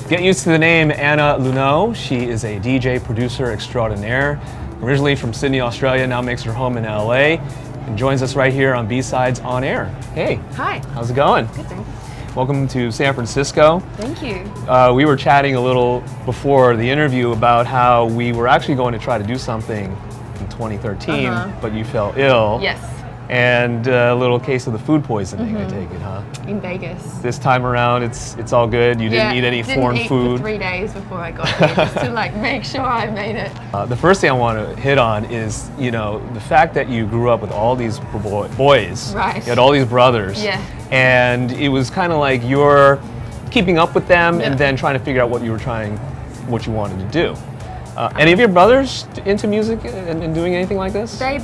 Get used to the name Anna Lunoe. She is a DJ producer extraordinaire. Originally from Sydney, Australia, now makes her home in LA and joins us right here on B-Sides On Air. Hey. Hi. How's it going? Good, thanks. Welcome to San Francisco. Thank you. We were chatting a little before the interview about how we were actually going to try to do something in 2013, but you fell ill. Yes. And a little case of the food poisoning, I take it, huh? In Vegas. This time around, it's all good. You didn't eat any foreign food. For 3 days before I got here, just to like make sure I made it. The first thing I want to hit on is, you know, the fact that you grew up with all these boys. Right. You had all these brothers. Yeah. And it was kind of like you're keeping up with them and then trying to figure out what you wanted to do. Any of your brothers into music and doing anything like this? They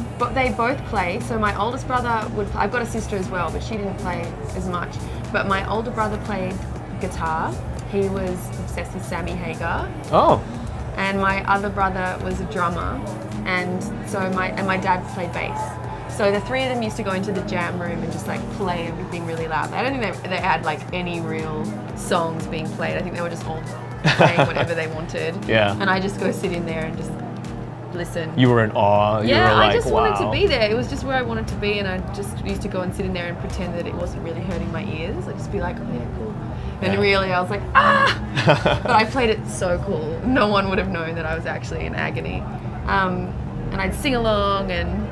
both play. So my oldest brother would play. I've got a sister as well, but she didn't play as much. But my older brother played guitar. He was obsessed with Sammy Hagar. Oh. And my other brother was a drummer, and so my dad played bass. So the three of them used to go into the jam room and just like play everything really loud. I don't think they had like any real songs being played. I think they were just all playing whatever they wanted. Yeah. And I just go sit in there and just listen. You were in awe. Yeah, you were like, I just wanted to wow. be there. It was just where I wanted to be, and I just used to go and sit in there and pretend that it wasn't really hurting my ears. I'd just be like, oh yeah, cool. And really I was like, ah! But I played it so cool. No one would have known that I was actually in agony. And I'd sing along, and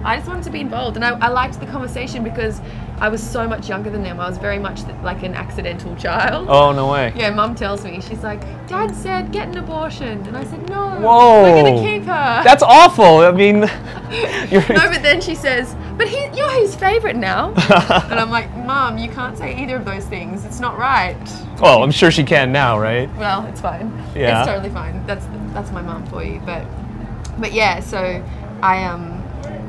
I just wanted to be involved. And I liked the conversation because I was so much younger than them. I was very much like an accidental child. Oh, no way. Yeah, Mum tells me, she's like, Dad said get an abortion. And I said, no, Whoa. we're going to keep her. That's awful. I mean, No, but then she says, but you're his favorite now. And I'm like, Mum, you can't say either of those things. It's not right. Well, I'm sure she can now, right? Well, it's fine. Yeah. It's totally fine. That's my mum for you. But yeah, so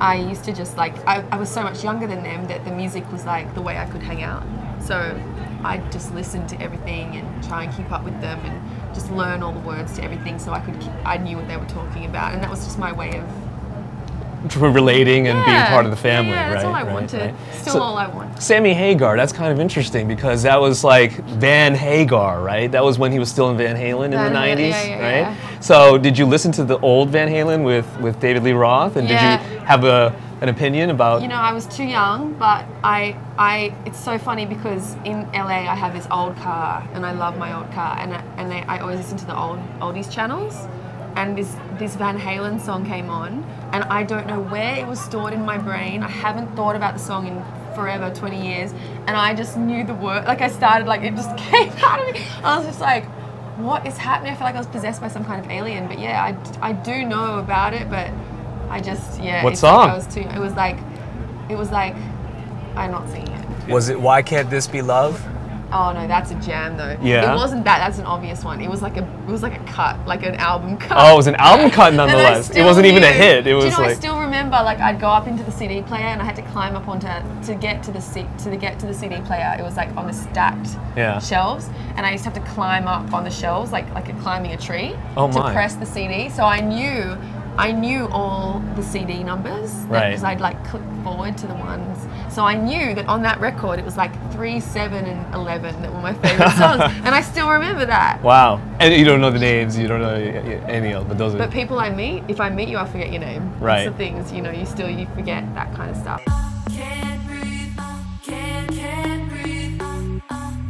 I used to just like, I was so much younger than them that the music was like the way I could hang out. So I'd just listen to everything and try and keep up with them and just learn all the words to everything so I knew what they were talking about. And that was just my way of relating and being part of the family, yeah, right? that's all I wanted. Still all I want. Sammy Hagar, that's kind of interesting because that was like Van Hagar, right? That was when he was still in Van Halen in the 90s, right? Yeah. So did you listen to the old Van Halen with David Lee Roth? And did you have an opinion about? You know, I was too young, but it's so funny because in LA I have this old car and I love my old car, and I always listen to the oldies channels. And this Van Halen song came on, and I don't know where it was stored in my brain. I haven't thought about the song in forever, 20 years, and I just knew the word. Like I started, like it just came out of me. I was just like, what is happening? I feel like I was possessed by some kind of alien. But yeah, I do know about it, but I just, yeah. What song? Like it was like, I'm not singing it. Was it Why Can't This Be Love? Oh no, that's a jam though. Yeah. It wasn't that. That's an obvious one. It was like a cut, like an album cut. Oh, it was an album cut nonetheless. It wasn't even a hit. It was Do you know, like. I still remember, like I'd go up into the CD player and I had to climb up onto to get to the CD player. It was like on the stacked shelves, and I used to have to climb up on the shelves like climbing a tree to press the CD. So I knew all the CD numbers because I'd like click forward to the ones. So I knew that on that record it was like 3, 7, and 11 that were my favorite songs, and I still remember that. Wow. And you don't know the names, you don't know any of them, but those are. But people I meet, if I meet you, I forget your name. Right. That's the things, you know, you forget that kind of stuff. Can't breathe, can't breathe,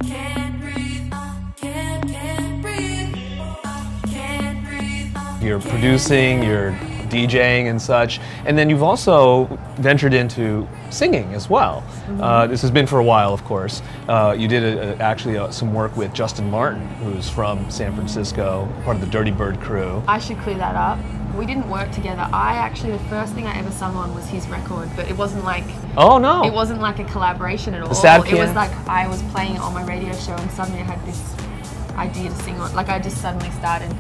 can't breathe, can't breathe, can't breathe. You're producing, you're DJing and such, and then you've also ventured into singing as well. This has been for a while, of course. You did actually some work with Justin Martin, who's from San Francisco, part of the Dirty Bird crew. I should clear that up. We didn't work together. The first thing I ever sung on was his record, but it wasn't like. Oh no! It wasn't like a collaboration at all. It was like I was playing it on my radio show, and suddenly I had this idea to sing on. Like I just suddenly started.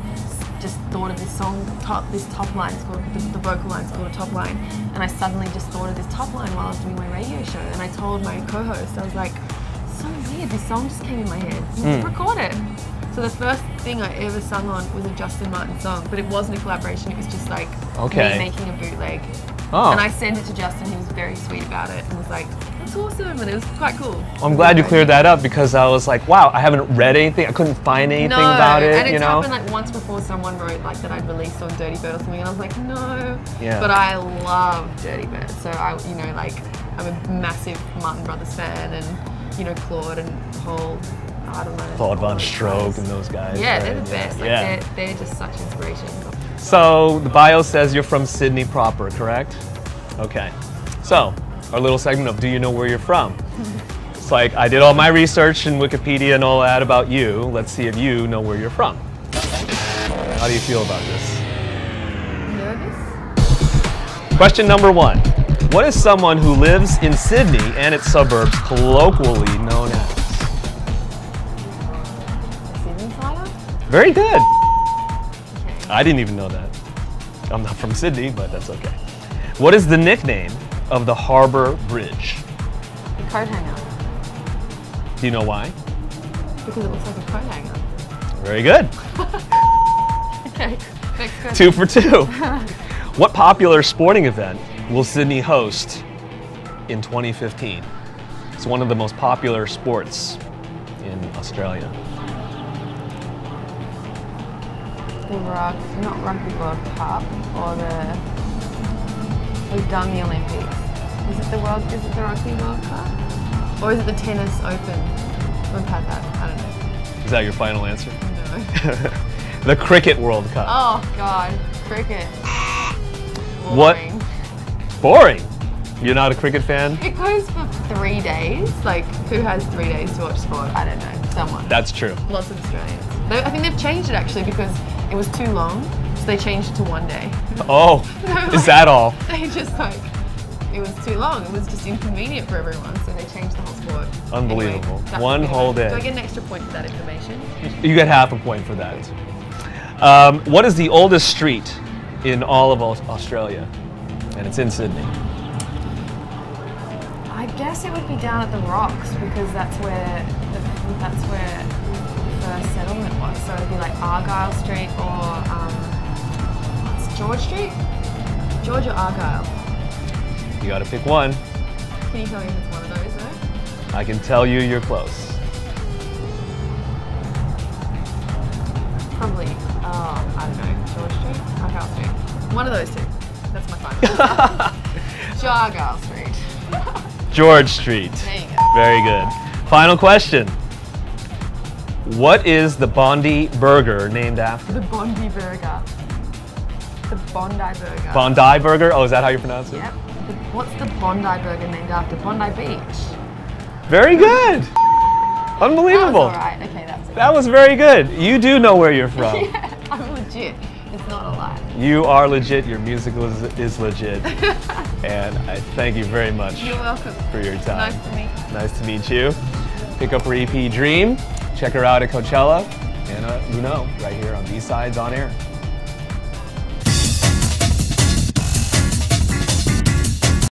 Just thought of this song, this top line, it's called, the vocal line is called a top line, and I suddenly just thought of this top line while I was doing my radio show, and I told my co-host, I was like, so weird, this song just came in my head, let's record it. So the first thing I ever sung on was a Justin Martin song, but it wasn't a collaboration, it was just like me making a bootleg. Oh. And I sent it to Justin, he was very sweet about it, and was like, That's awesome, and it was quite cool. I'm glad you cleared that up because I was like, wow, I haven't read anything. I couldn't find anything about it. And it's you know? happened like once before. Someone wrote like that I'd released on Dirty Bird or something, and I was like, no. Yeah. But I love Dirty Bird, so I'm a massive Martin Brothers fan, and Claude and whole. I don't know. Claude Von Stroke and those guys. Yeah, right? they're the best. Like, Yeah. they're just such inspiration. So the bio says you're from Sydney proper, correct? Okay. So our little segment of Do You Know Where You're From? It's like I did all my research in Wikipedia and all that about you. Let's see if you know where you're from. How do you feel about this? Nervous? Question number 1. What is someone who lives in Sydney and its suburbs colloquially known as? Sydney Sider? Very good. Okay. I didn't even know that. I'm not from Sydney, but that's okay. What is the nickname of the Harbour Bridge? The coat hanger. Do you know why? Because it looks like a coat hanger. Very good. Okay. Next question. 2 for 2. What popular sporting event will Sydney host in 2015? It's one of the most popular sports in Australia. Not Rugby World Cup, or we've done the Olympics. Is it the Rugby World Cup? Or is it the Tennis Open? We've had that, I don't know. Is that your final answer? No. The Cricket World Cup. Oh God, cricket. What? Boring. Boring. You're not a cricket fan? It goes for 3 days. Like, who has 3 days to watch sport? I don't know. Someone. That's true. Lots of Australians. I think they've changed it actually because it was too long, so they changed it to 1 day. Oh, is that all? They just it was too long. It was just inconvenient for everyone, so they changed the whole sport. Unbelievable. Anyway, that's One anyway. whole day. Do I get an extra point for that information? You get half a point for that. What is the oldest street in all of Australia? And it's in Sydney. I guess it would be down at the Rocks because that's where the first settlement was. So it'd be like Argyle Street or it's George Street? George or Argyle? You gotta pick one. Can you tell me if it's one of those though? I can tell you you're close. Probably, I don't know, George Street? Argyle Street? One of those two. That's my final answer. Argyle Street. George Street. There you go. Very good. Final question. What is the Bondi Burger named after? The Bondi Burger. The Bondi Burger. Bondi Burger? Oh, is that how you pronounce it? Yep. What's the Bondi Burger named after? Bondi Beach. Very good. That Unbelievable. was alright. Okay, that's it. That was very good. You do know where you're from. Yeah, I'm legit. It's not a lie. You are legit. Your music is legit. And I thank you very much You're welcome. for your time. Nice to meet you. Nice to meet you. Pick up her EP Dream. Check her out at Coachella and Lunoe right here on B-Sides on Air.